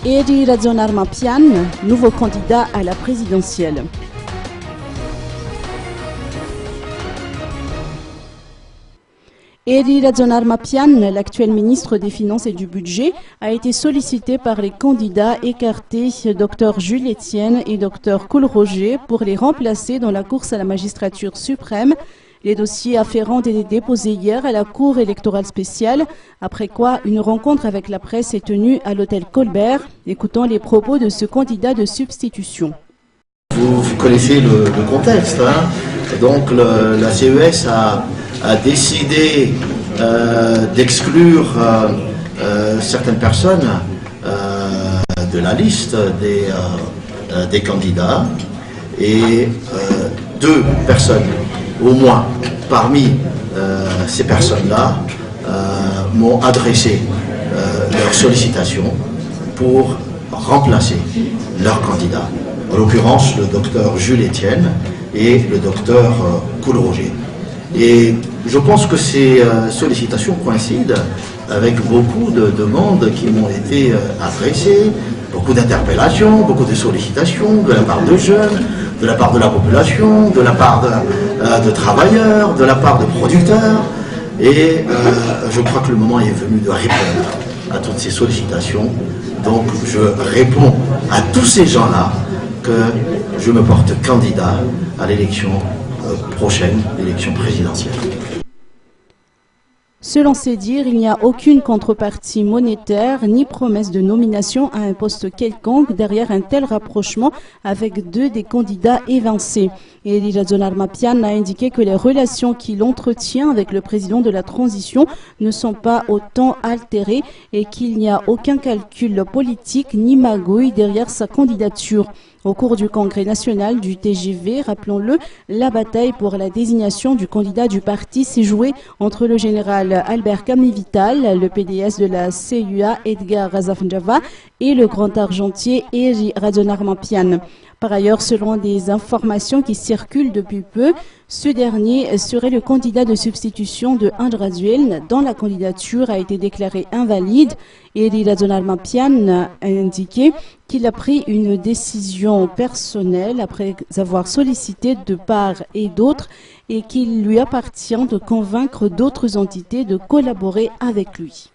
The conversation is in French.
Eri Radzonar-Mapian, nouveau candidat à la présidentielle. Eri Radzonar-Mapian, l'actuel ministre des Finances et du Budget, a été sollicité par les candidats écartés Dr Jules Etienne et Dr Koul Roger pour les remplacer dans la course à la magistrature suprême. Les dossiers afférents étaient déposés hier à la Cour électorale spéciale, après quoi une rencontre avec la presse est tenue à l'hôtel Colbert. Écoutons les propos de ce candidat de substitution. Vous connaissez le contexte, hein. Donc la CES a décidé d'exclure certaines personnes de la liste des candidats et deux personnes au moins parmi ces personnes-là m'ont adressé leur sollicitation pour remplacer leur candidat, en l'occurrence le docteur Jules Etienne et le docteur Koul Roger. Et je pense que ces sollicitations coïncident avec beaucoup de demandes qui m'ont été adressées, beaucoup d'interpellations, beaucoup de sollicitations de la part de jeunes, de la part de la population, de la part de travailleurs, de la part de producteurs. Et je crois que le moment est venu de répondre à toutes ces sollicitations. Donc je réponds à tous ces gens-là que je me porte candidat à l'élection prochaine, l'élection présidentielle. Selon ses dires, il n'y a aucune contrepartie monétaire ni promesse de nomination à un poste quelconque derrière un tel rapprochement avec deux des candidats évincés. Eri Radzonar-Mapian a indiqué que les relations qu'il entretient avec le président de la transition ne sont pas autant altérées et qu'il n'y a aucun calcul politique ni magouille derrière sa candidature. Au cours du congrès national du TGV, rappelons-le, la bataille pour la désignation du candidat du parti s'est jouée entre le général Albert Kamni-Vital, le PDS de la CUA Edgar Razafndjava et le grand argentier Eri Radzonar-Mapian. Par ailleurs, selon des informations qui circulent depuis peu, ce dernier serait le candidat de substitution de Andrazuel, dont la candidature a été déclarée invalide. Eri Radzonar-Mapian a indiqué qu'il a pris une décision personnelle après avoir sollicité de part et d'autre et qu'il lui appartient de convaincre d'autres entités de collaborer avec lui.